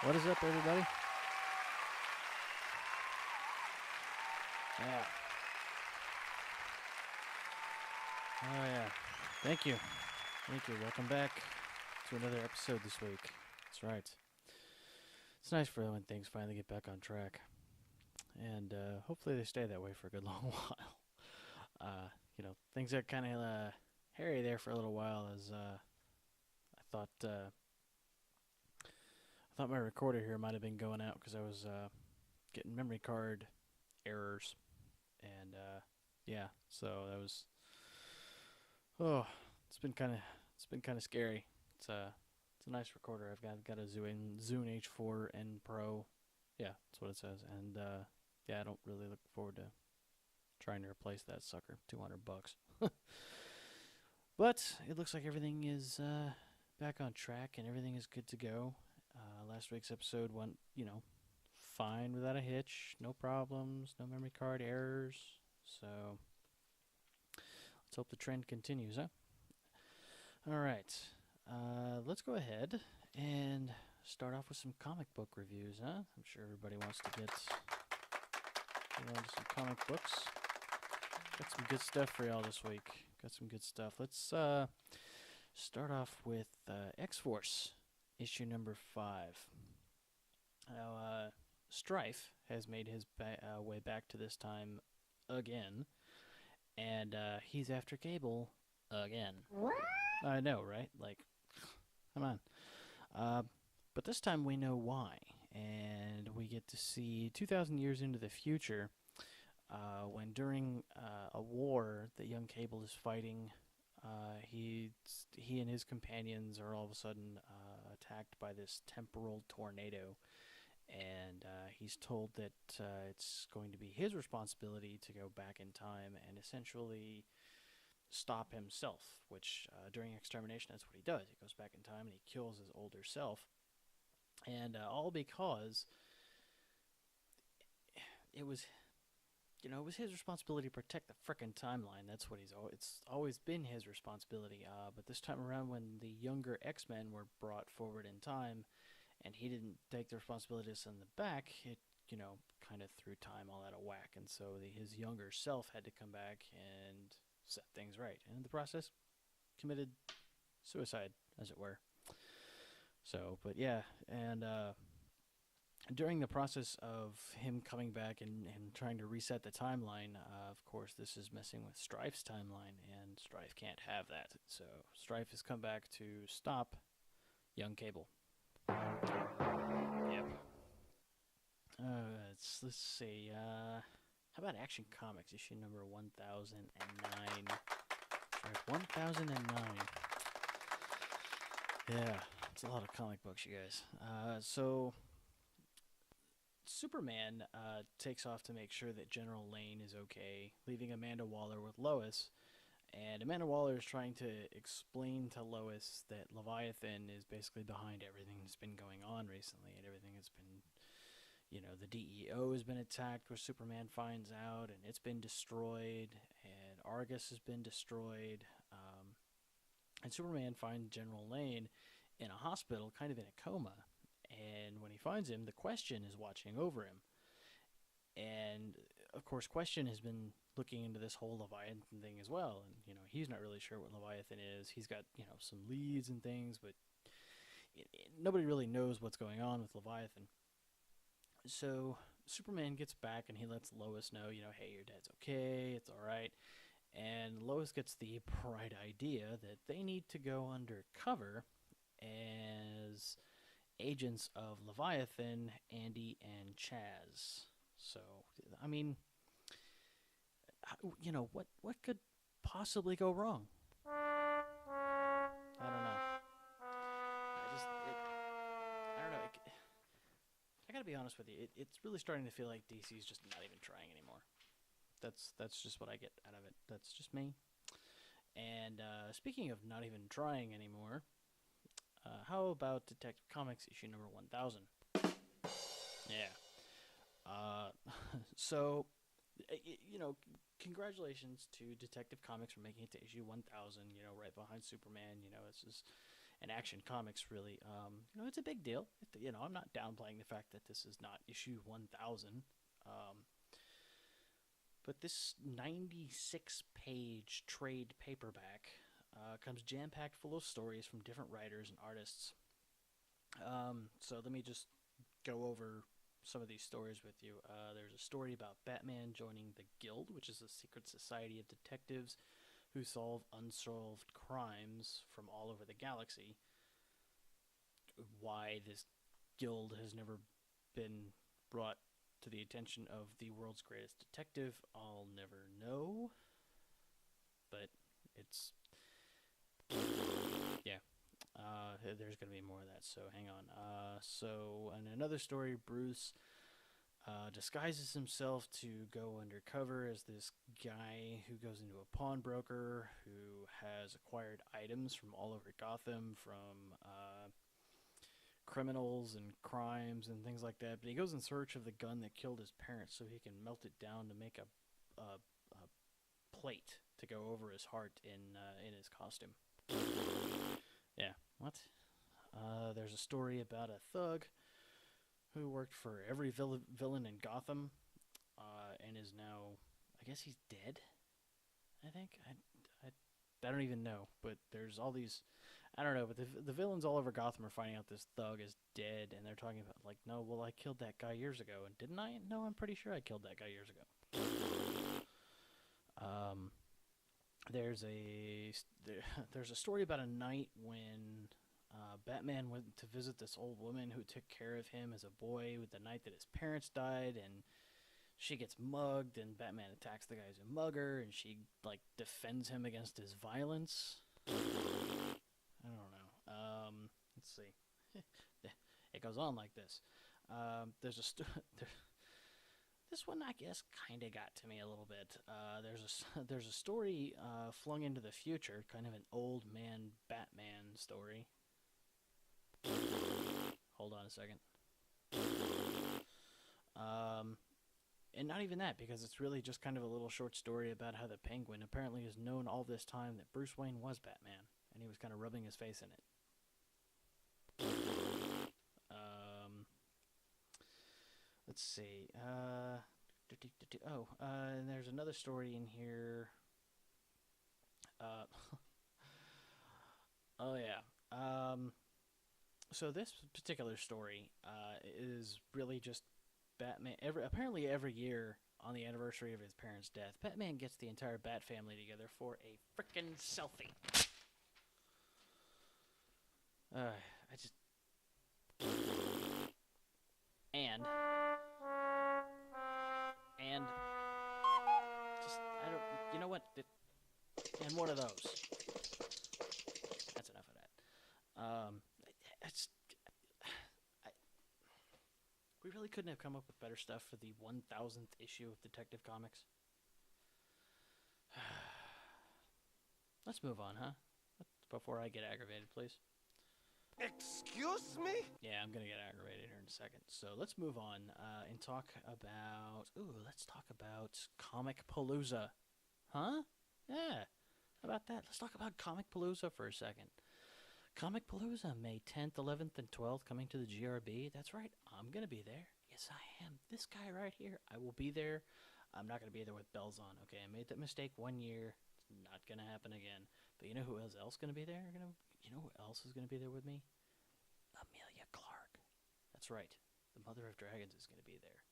What is up, everybody? Yeah. Oh, yeah. Thank you. Thank you. Welcome back to another episode this week. That's right. It's nice for when things finally get back on track. And hopefully they stay that way for a good long while. Things got kind of hairy there for a little while as I thought my recorder here might have been going out because I was getting memory card errors. And yeah, so that was oh, it's been kind of scary. It's a nice recorder. I've got a Zune H4 N Pro. Yeah, that's what it says. And yeah, I don't really look forward to trying to replace that sucker. $200. But it looks like everything is back on track and everything is good to go. Last week's episode went, fine without a hitch, no problems, no memory card errors. So let's hope the trend continues, huh? All right. Let's go ahead and start off with some comic book reviews, huh? I'm sure everybody wants to get some comic books. Got some good stuff for y'all this week. Got some good stuff. Let's start off with X-Force, issue number 5. Now, Strife has made his way back to this time again, and he's after Cable again. What? I know, right? Like, come on. Uh, but this time we know why, and we get to see 2,000 years into the future, when during a war that young Cable is fighting, he and his companions are all of a sudden attacked by this temporal tornado, and he's told that it's going to be his responsibility to go back in time and essentially stop himself, which during extermination, that's what he does. He goes back in time and he kills his older self. And all because it was, it was his responsibility to protect the frickin' timeline. That's what it's always been his responsibility. But this time around, when the younger X-Men were brought forward in time, and he didn't take the responsibility to send them back, it, kind of threw time all out of whack. And so his younger self had to come back and set things right. And in the process, committed suicide, as it were. So, but yeah, and during the process of him coming back and trying to reset the timeline, of course, this is messing with Strife's timeline, and Strife can't have that. So, Strife has come back to stop young Cable. Yep. Let's see. How about Action Comics issue number 1009? Strife 1009. Yeah, it's a lot of comic books, you guys. So Superman takes off to make sure that General Lane is okay, leaving Amanda Waller with Lois. And Amanda Waller is trying to explain to Lois that Leviathan is basically behind everything that's been going on recently, and everything has been, the DEO has been attacked, where Superman finds out, and it's been destroyed, and Argus has been destroyed. And Superman finds General Lane in a hospital, kind of in a coma. And when he finds him, the Question is watching over him. And of course, Question has been looking into this whole Leviathan thing as well. And, he's not really sure what Leviathan is. He's got, some leads and things, but nobody really knows what's going on with Leviathan. So Superman gets back and he lets Lois know, hey, your dad's okay, it's all right. And Lois gets the bright idea that they need to go undercover as agents of Leviathan, Andy, and Chaz. So, I mean, what could possibly go wrong? I don't know. I don't know. I gotta be honest with you. It's really starting to feel like DC's just not even trying anymore. That's just what I get out of it. That's just me. And speaking of not even trying anymore, how about Detective Comics issue number 1000? Yeah. Uh, so, congratulations to Detective Comics for making it to issue 1000. Right behind Superman. This is, and Action Comics really, it's a big deal. I'm not downplaying the fact that this is not issue 1000. But this 96-page trade paperback comes jam-packed full of stories from different writers and artists. So let me just go over some of these stories with you. There's a story about Batman joining the Guild, which is a secret society of detectives who solve unsolved crimes from all over the galaxy. Why this guild has never been brought to the attention of the world's greatest detective, I'll never know. But it's... yeah. There's going to be more of that, so hang on. So, in another story, Bruce disguises himself to go undercover as this guy who goes into a pawnbroker who has acquired items from all over Gotham, from criminals and crimes and things like that. But he goes in search of the gun that killed his parents so he can melt it down to make a plate to go over his heart in his costume. Yeah, what? There's a story about a thug who worked for every villain in Gotham, and is now, I guess he's dead. I think I don't even know, but there's all these, I don't know, but the villains all over Gotham are finding out this thug is dead, and they're talking about like, no, well, I killed that guy years ago, and didn't I? No, I'm pretty sure I killed that guy years ago. There's a story about a night when Batman went to visit this old woman who took care of him as a boy with the night that his parents died, and she gets mugged, and Batman attacks the guys who mug her, and she like defends him against his violence. I don't know. Let's see. It goes on like this. There's a this one, I guess, kind of got to me a little bit. There's a story flung into the future, kind of an old man Batman story. Hold on a second. And not even that, because it's really just kind of a little short story about how the Penguin apparently has known all this time that Bruce Wayne was Batman, and he was kind of rubbing his face in it. Let's see. And there's another story in here. Oh yeah. So this particular story is really just Batman. Apparently every year on the anniversary of his parents' death, Batman gets the entire Bat family together for a frickin' selfie. I just... And just, I don't, you know what? And one of those. That's enough of that. We really couldn't have come up with better stuff for the 1000th issue of Detective Comics. Let's move on, huh? Before I get aggravated, please. Excuse me? Yeah, I'm gonna get aggravated here in a second. So let's move on and talk about... let's talk about Comic Palooza. Huh? Yeah. How about that? Let's talk about Comic Palooza for a second. Comic Palooza, May 10th, 11th, and 12th, coming to the GRB. That's right, I'm going to be there. Yes, I am. This guy right here, I will be there. I'm not going to be there with bells on, okay? I made that mistake one year. It's not going to happen again. But you know who else is going to be there? You know who else is going to be there with me? Amelia Clark. That's right. The Mother of Dragons is going to be there.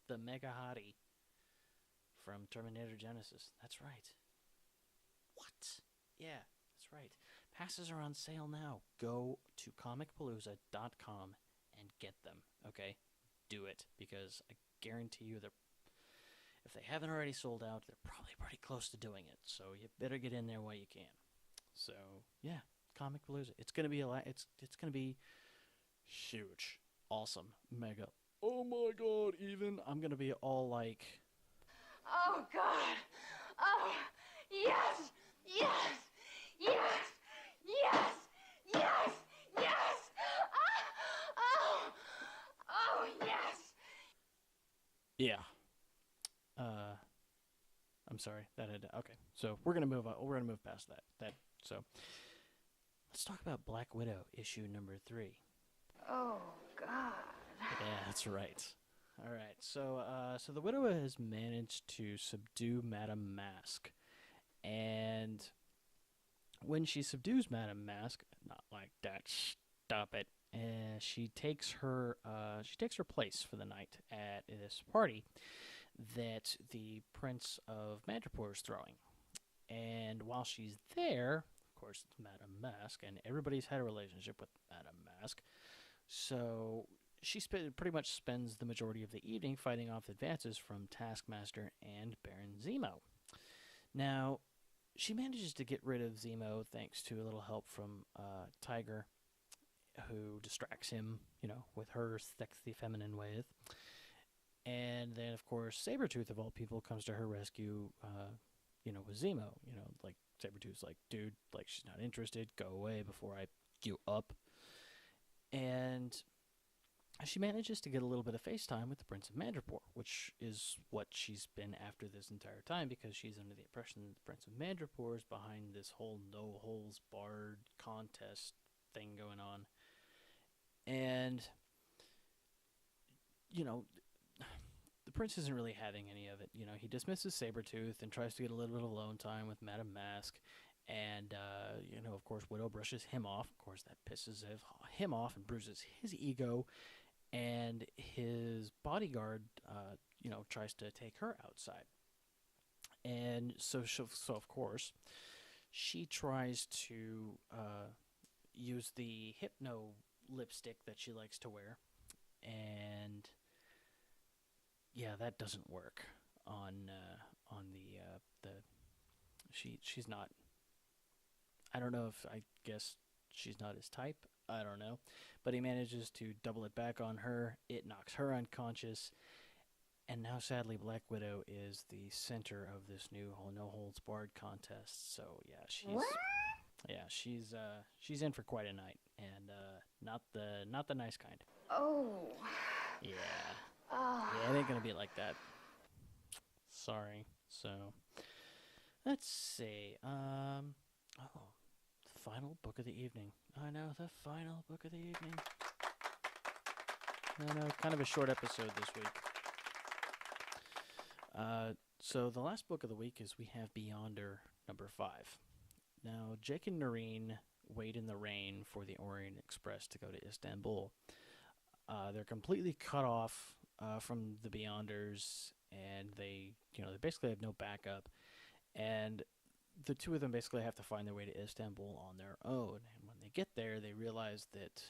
The Mega Hottie from Terminator Genesis. That's right. What? Yeah, that's right. Passes are on sale now. Go to comicpalooza.com and get them, okay? Do it, because I guarantee you that if they haven't already sold out, they're probably pretty close to doing it. So you better get in there while you can. So, yeah, Comic Palooza. It's going to be it's going to be huge. Awesome. Mega. Oh my god, even I'm going to be all like, oh god. Oh, yes. Yes. Yes. Yes! Yes! Yes! Oh! Oh, yes! yeah. I'm sorry. That had okay. So we're gonna move on. We're gonna move past that. So let's talk about Black Widow issue number 3. Oh, God. Yeah, that's right. All right, so the Widow has managed to subdue Madame Mask, and when she subdues Madame Mask, not like that, stop it. She takes her place for the night at this party that the Prince of Madripoor is throwing. And while she's there, of course, it's Madame Mask, and everybody's had a relationship with Madame Mask. So she pretty much spends the majority of the evening fighting off advances from Taskmaster and Baron Zemo. Now, she manages to get rid of Zemo thanks to a little help from Tiger, who distracts him, with her sexy feminine ways. And then, of course, Sabretooth, of all people, comes to her rescue, with Zemo. Like, Sabretooth's like, dude, like, she's not interested. Go away before I you up. And she manages to get a little bit of FaceTime with the Prince of Madripoor, which is what she's been after this entire time, because she's under the impression that the Prince of Madripoor is behind this whole no-holds-barred contest thing going on. And, the prince isn't really having any of it. He dismisses Sabretooth and tries to get a little bit of alone time with Madame Mask. And, of course, Widow brushes him off. Of course, that pisses him off and bruises his ego. And his bodyguard, tries to take her outside. And so of course, she tries to use the Hypno lipstick that she likes to wear. And yeah, that doesn't work on the she's not. I don't know if I guess she's not his type. I don't know, but he manages to double it back on her. It knocks her unconscious, and now sadly, Black Widow is the center of this new no holds barred contest. So yeah, she's in for quite a night, and not the nice kind. Oh. Yeah. Oh. Yeah, it ain't gonna be like that. Sorry. So, let's see. The final book of the evening. I know, the final book of the evening. I know, kind of a short episode this week. So the last book of the week is we have Beyonder number 5. Now, Jake and Noreen wait in the rain for the Orient Express to go to Istanbul. They're completely cut off from the Beyonders, and they basically have no backup. And the two of them basically have to find their way to Istanbul on their own. And when they get there, they realize that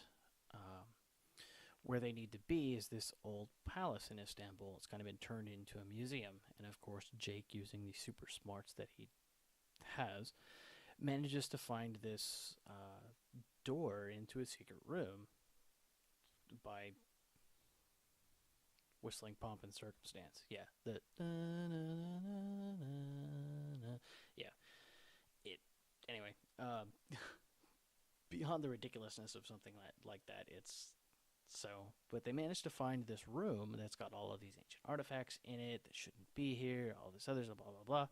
where they need to be is this old palace in Istanbul. It's kind of been turned into a museum. And of course, Jake, using the super smarts that he has, manages to find this door into a secret room by whistling pomp and circumstance. Yeah, yeah. Anyway, beyond the ridiculousness of something like that, it's so. But they managed to find this room that's got all of these ancient artifacts in it that shouldn't be here. All this other blah blah blah.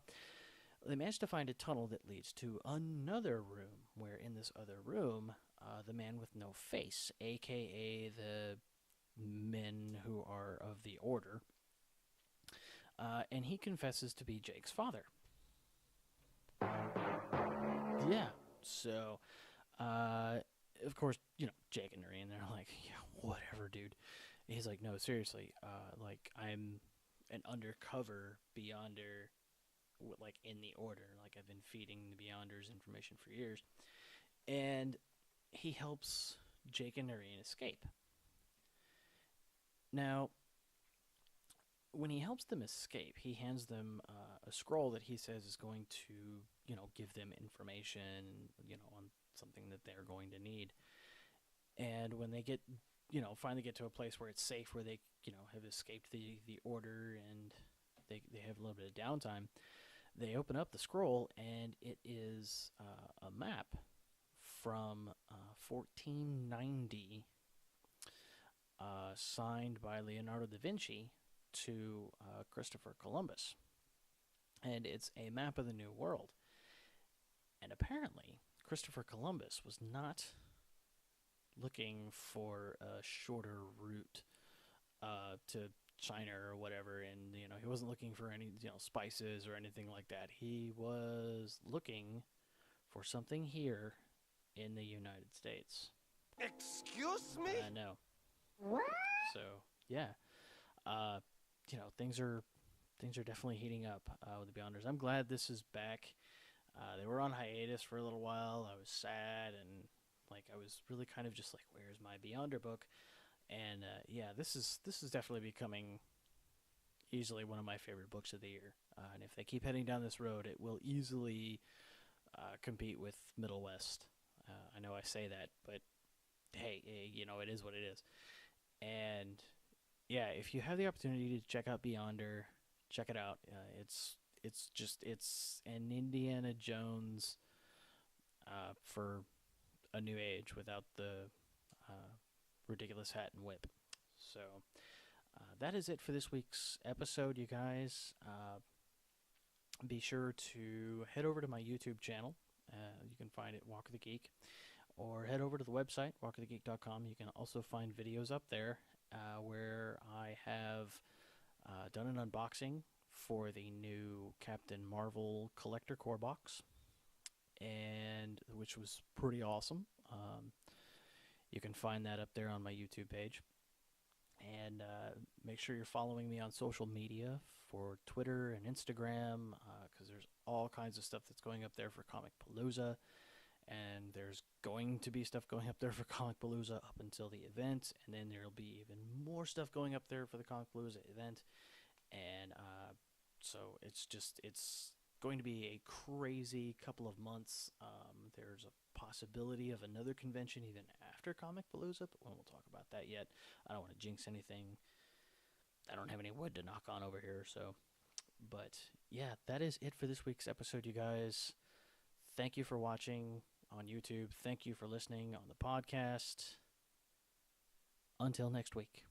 They managed to find a tunnel that leads to another room, where in this other room, the man with no face, aka the men who are of the Order, and he confesses to be Jake's father. Yeah, so, of course, Jake and Noreen, they're like, yeah, whatever, dude. And he's like, no, seriously, like, I'm an undercover Beyonder, like, in the Order. Like, I've been feeding the Beyonders information for years. And he helps Jake and Noreen escape. Now, when he helps them escape, he hands them a scroll that he says is going to, give them information, on something that they're going to need. And when they get, finally get to a place where it's safe, where they, have escaped the Order and they have a little bit of downtime, they open up the scroll, and it is a map from 1490, signed by Leonardo da Vinci to Christopher Columbus. And it's a map of the New World. And apparently, Christopher Columbus was not looking for a shorter route to China or whatever, and he wasn't looking for any spices or anything like that. He was looking for something here in the United States. Excuse me? I know. What? So yeah, things are definitely heating up with the Beyonders. I'm glad this is back. They were on hiatus for a little while. I was sad and I was really kind of just like, where's my Beyonder book? And yeah, this is definitely becoming easily one of my favorite books of the year. And if they keep heading down this road, it will easily compete with Middle West. I know I say that, but hey, it is what it is. And yeah, if you have the opportunity to check out Beyonder, check it out. It's an Indiana Jones for a new age without the ridiculous hat and whip. So that is it for this week's episode, you guys. Be sure to head over to my YouTube channel. You can find it Walk of the Geek, or head over to the website walkofthegeek.com. You can also find videos up there where I have done an unboxing for the new Captain Marvel Collector Core box, and which was pretty awesome. You can find that up there on my YouTube page. And make sure you're following me on social media for Twitter and Instagram, because there's all kinds of stuff that's going up there for Comic Palooza. And there's going to be stuff going up there for Comic Palooza up until the event. And then there'll be even more stuff going up there for the Comic Palooza event. And so it's going to be a crazy couple of months. There's a possibility of another convention even after Comic Palooza, but we won't talk about that yet. I don't want to jinx anything. I don't have any wood to knock on over here, so. But yeah, that is it for this week's episode, you guys. Thank you for watching on YouTube. Thank you for listening on the podcast. Until next week.